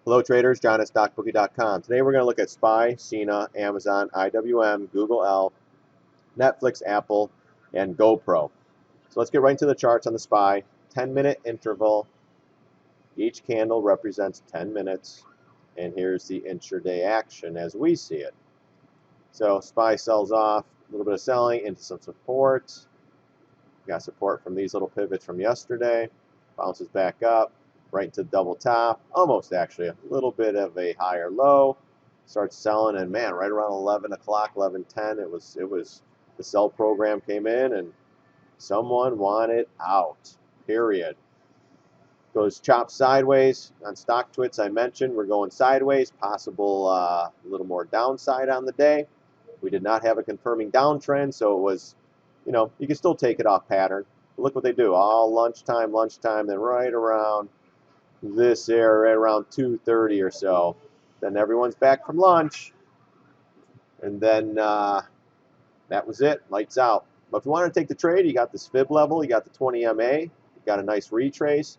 Hello traders, John at StockBookie.com. Today we're going to look at SPY, Cena, Amazon, IWM, Google, Netflix, Apple, and GoPro. So let's get right into the charts on the SPY. 10-minute interval. Each candle represents 10 minutes. And here's the intraday action as we see it. So SPY sells off, a little bit of selling into some support. Got support from these little pivots from yesterday. Bounces back up. Right into double top, almost actually a little bit of a higher low. Starts selling, and man, right around 11 o'clock, 11:10, it was the sell program came in, and someone wanted out. Period. Goes chop sideways on stock twits. I mentioned we're going sideways, possible a little more downside on the day. We did not have a confirming downtrend, so it was, you can still take it off pattern. But look what they do, all lunchtime, then right around this area around 2:30 or so. Then everyone's back from lunch, and then that was it. Lights out. But if you want to take the trade, you got this fib level, you got the 20 MA, you got a nice retrace,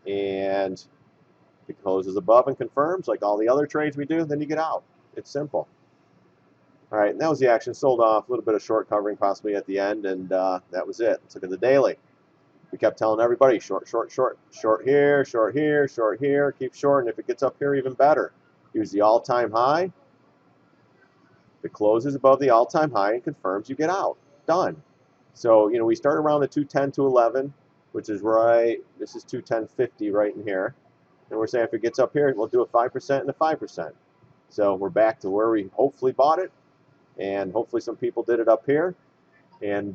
and if it closes above and confirms like all the other trades we do, then you get out. It's simple. All right, and that was the action. Sold off, a little bit of short covering possibly at the end, and that was it. Let's look at the daily. We kept telling everybody, short, short, short, short here, short here, short here, keep short, and if it gets up here, even better. Use the all-time high. If it closes above the all-time high and confirms, you get out. Done. So, we start around the 210 to 11, which is right, this is 210.50 right in here. And we're saying if it gets up here, we'll do a 5% and a 5%. So we're back to where we hopefully bought it, and hopefully some people did it up here. And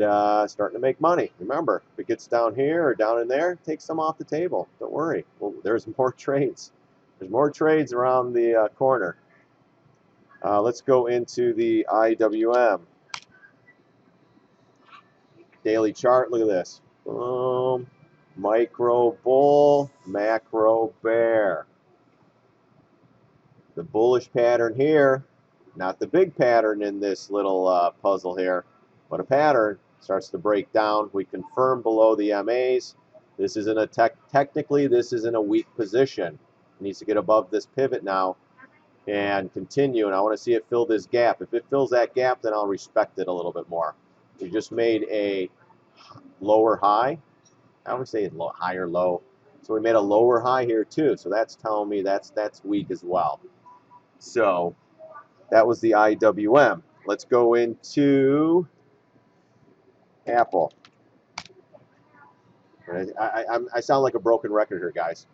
starting to make money. Remember, if it gets down here or down in there, take some off the table. Don't worry. Well, there's more trades. There's more trades around the corner. Let's go into the IWM. Daily chart, look at this. Boom. Micro bull, macro bear. The bullish pattern here, not the big pattern in this little puzzle here, but a pattern starts to break down. We confirm below the MAs. This isn't a technically this isn't a weak position. It needs to get above this pivot now and continue. And I want to see it fill this gap. If it fills that gap, then I'll respect it a little bit more. We just made a lower high. I would say a higher low. So we made a lower high here too. So that's telling me that's weak as well. So that was the IWM. Let's go into Apple. I sound like a broken record here, guys.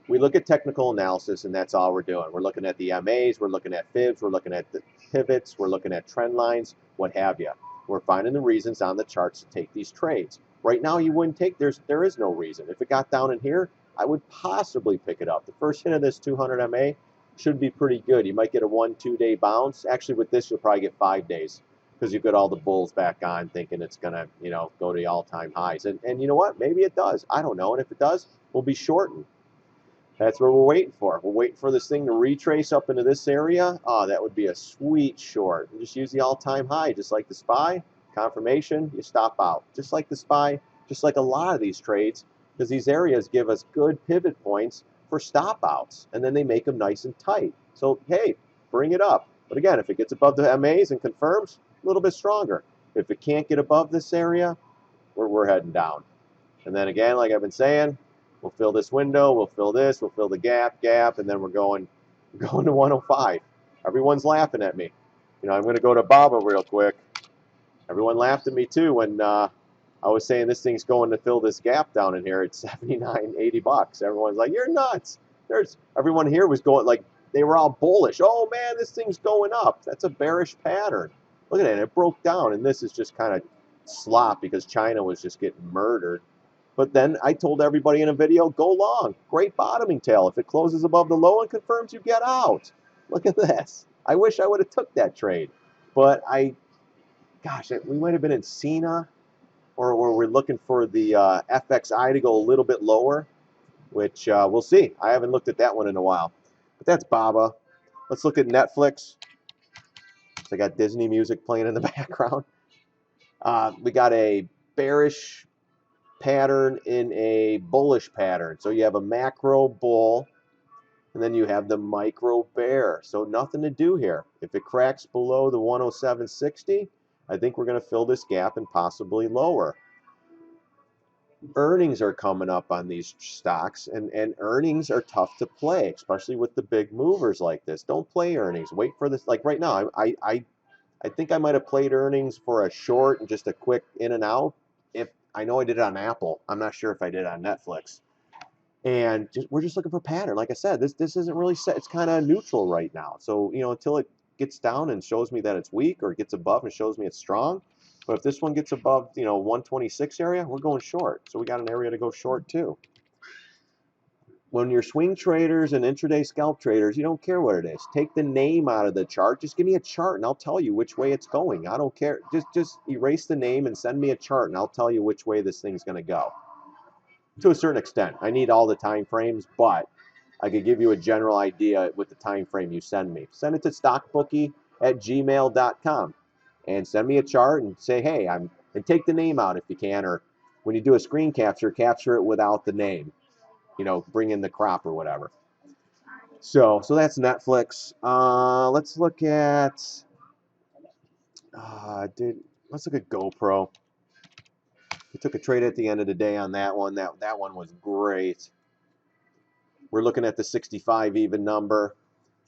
We look at technical analysis, and that's all we're doing. We're looking at the MAs, we're looking at fibs, we're looking at the pivots, we're looking at trend lines, what have you. We're finding the reasons on the charts to take these trades. Right now, you wouldn't take, there is no reason. If it got down in here, I would possibly pick it up. The first hit of this 200 MA should be pretty good. You might get a 1-2 day bounce. Actually, with this, you'll probably get 5 days. Because you've got all the bulls back on thinking it's going to, go to the all-time highs. And you know what? Maybe it does. I don't know. And if it does, we'll be shortened. That's what we're waiting for. We're waiting for this thing to retrace up into this area. Oh, that would be a sweet short. You just use the all-time high, just like the SPY. Confirmation, you stop out. Just like the SPY, just like a lot of these trades, because these areas give us good pivot points for stop outs. And then they make them nice and tight. So, hey, bring it up. But again, if it gets above the MAs and confirms, a little bit stronger. If it can't get above this area, we're heading down. And then again, like I've been saying, we'll fill this window, we'll fill this, we'll fill the gap, and then we're going to 105. Everyone's laughing at me. I'm going to go to Baba real quick. Everyone laughed at me too when I was saying this thing's going to fill this gap down in here at 79, 80 bucks. Everyone's like, you're nuts. Everyone here was going like, they were all bullish. Oh man, this thing's going up. That's a bearish pattern. Look at it, it broke down, and this is just kind of slop because China was just getting murdered. But then I told everybody in a video, go long. Great bottoming tail. If it closes above the low and confirms, you get out. Look at this. I wish I would have took that trade. But gosh, we might have been in Cena, or we're looking for the FXI to go a little bit lower, which we'll see. I haven't looked at that one in a while. But that's Baba. Let's look at Netflix. So I got Disney music playing in the background. We got a bearish pattern in a bullish pattern. So you have a macro bull And then you have the micro bear. So nothing to do here. If it cracks below the 107.60, I think we're going to fill this gap and possibly lower. Earnings are coming up on these stocks, and earnings are tough to play, especially with the big movers like this. Don't play earnings. Wait for this. Like right now, I think I might have played earnings for a short and just a quick in and out. If I know I did it on Apple, I'm not sure if I did it on Netflix. And we're just looking for pattern. Like I said, this isn't really set. It's kind of neutral right now. So until it gets down and shows me that it's weak, or it gets above and shows me it's strong. But if this one gets above 126 area, we're going short. So we got an area to go short too. When you're swing traders and intraday scalp traders, you don't care what it is. Take the name out of the chart. Just give me a chart and I'll tell you which way it's going. I don't care. Just erase the name and send me a chart and I'll tell you which way this thing's going to go. To a certain extent. I need all the time frames, but I could give you a general idea with the time frame you send me. Send it to stockbookie@gmail.com and send me a chart and say, hey, and take the name out if you can, or when you do a screen capture it without the name. Bring in the crop or whatever. So that's Netflix. Let's look at GoPro. We took a trade at the end of the day on that one. That one was great. We're looking at the 65 even number.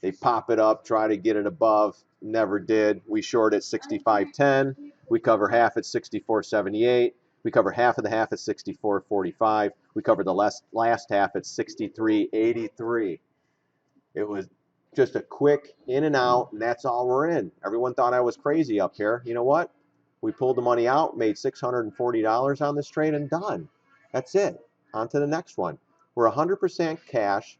They pop it up, try to get it above. Never did. We short at 65.10. We cover half at 64.78. We cover half of the half at 64.45. We covered the last half at 63.83. It was just a quick in and out, and that's all we're in. Everyone thought I was crazy up here. You know what? We pulled the money out, made $640 on this trade, and done. That's it. On to the next one. We're 100% cash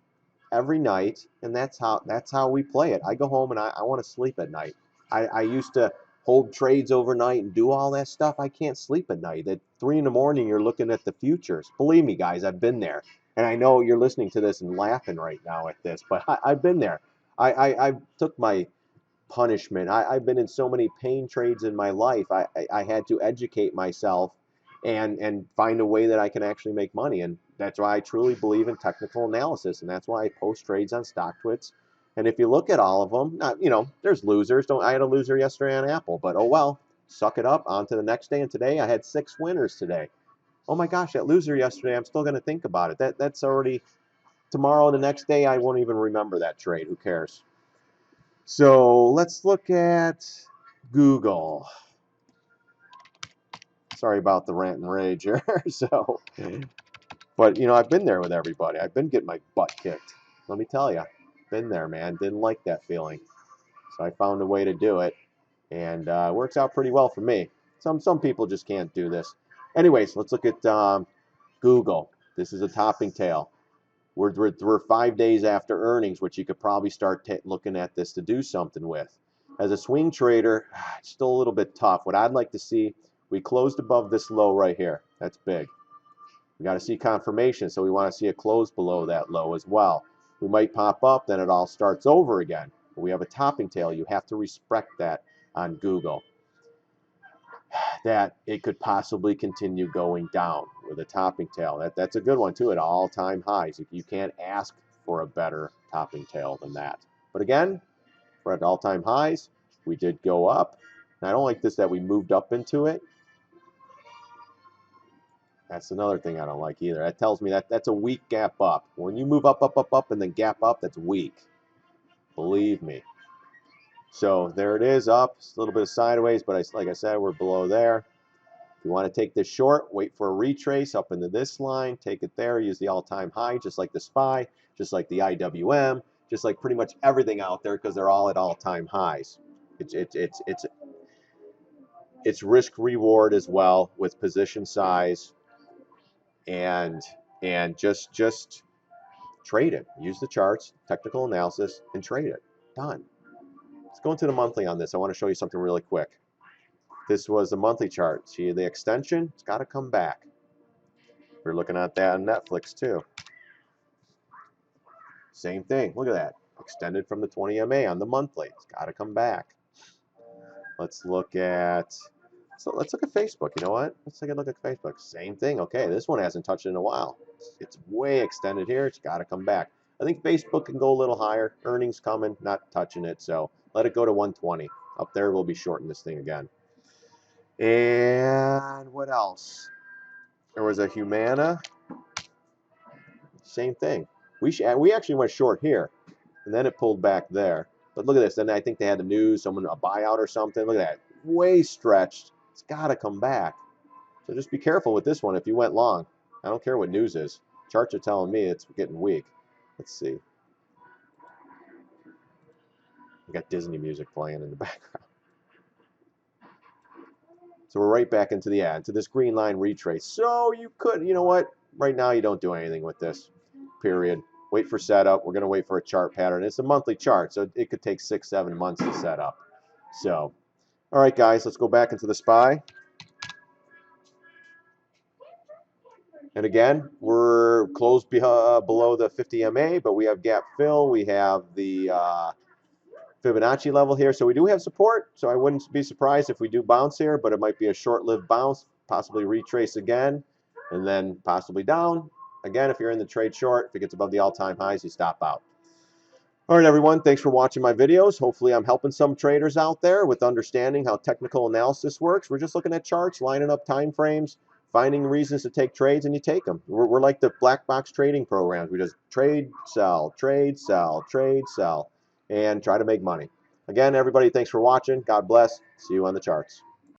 every night, and that's how we play it. I go home and I want to sleep at night. I used to hold trades overnight and do all that stuff. I can't sleep at night. At 3 in the morning, you're looking at the futures. Believe me, guys, I've been there. And I know you're listening to this and laughing right now at this, but I've been there. I took my punishment. I've been in so many pain trades in my life. I had to educate myself and find a way that I can actually make money. And that's why I truly believe in technical analysis. And that's why I post trades on StockTwits. And if you look at all of them, there's losers. I had a loser yesterday on Apple, but oh well, suck it up. On to the next day. And today I had 6 winners today. Oh my gosh, that loser yesterday, I'm still going to think about it. That's already tomorrow. The next day, I won't even remember that trade. Who cares? So let's look at Google. Sorry about the rant and rage here. But I've been there with everybody. I've been getting my butt kicked. Let me tell you, been there, man. Didn't like that feeling. So I found a way to do it, and it works out pretty well for me. Some people just can't do this. Anyways, let's look at Google. This is a topping tail. We're 5 days after earnings, which you could probably start looking at this to do something with. As a swing trader, it's still a little bit tough. What I'd like to see, we closed above this low right here. That's big. We got to see confirmation, so we want to see a close below that low as well. We might pop up, then it all starts over again. We have a topping tail. You have to respect that on Google, that it could possibly continue going down with a topping tail. That's a good one too, at all-time highs. You can't ask for a better topping tail than that. But again, we're at all-time highs. We did go up. And I don't like this that we moved up into it. That's another thing I don't like either. That tells me that's a weak gap up. When you move up, up, up, up, and then gap up, that's weak. Believe me. So there it is, up. It's a little bit of sideways, but like I said, we're below there. If you want to take this short, wait for a retrace up into this line, take it there, use the all-time high, just like the SPY, just like the IWM, just like pretty much everything out there, because they're all at all-time highs. It's risk reward as well with position size, and just trade it. Use the charts, technical analysis, and trade it. Done. Let's go into the monthly on this. I want to show you something really quick. This was a monthly chart. See the extension? It's got to come back. We're looking at that on Netflix too. Same thing. Look at that. Extended from the 20 MA on the monthly. It's got to come back. Let's look at Facebook. You know what? Let's take a look at Facebook. Same thing. Okay, this one hasn't touched it in a while. It's way extended here. It's got to come back. I think Facebook can go a little higher. Earnings coming, not touching it, so let it go to 120. Up there, we'll be shorting this thing again. And what else? There was a Humana. Same thing. We actually went short here, and then it pulled back there. But look at this. Then I think they had the news, a buyout or something. Look at that. Way stretched. It's got to come back. So just be careful with this one if you went long. I don't care what news is. Charts are telling me it's getting weak. Let's see. We got Disney music playing in the background. So we're right back into this green line retrace. So you could, you know what? Right now you don't do anything with this. Period. Wait for setup. We're going to wait for a chart pattern. It's a monthly chart, so it could take 6-7 months to set up. So, all right, guys, let's go back into the SPY. And again, we're closed below the 50 MA, but we have gap fill. We have the Fibonacci level here. So we do have support. So I wouldn't be surprised if we do bounce here, but it might be a short-lived bounce, possibly retrace again, and then possibly down. Again, if you're in the trade short, if it gets above the all-time highs, you stop out. All right, everyone, thanks for watching my videos. Hopefully I'm helping some traders out there with understanding how technical analysis works. We're just looking at charts, lining up time frames, finding reasons to take trades, and you take them. We're like the black box trading programs. We just trade, sell, trade, sell, trade, sell, and try to make money. Again, everybody, thanks for watching. God bless. See you on the charts.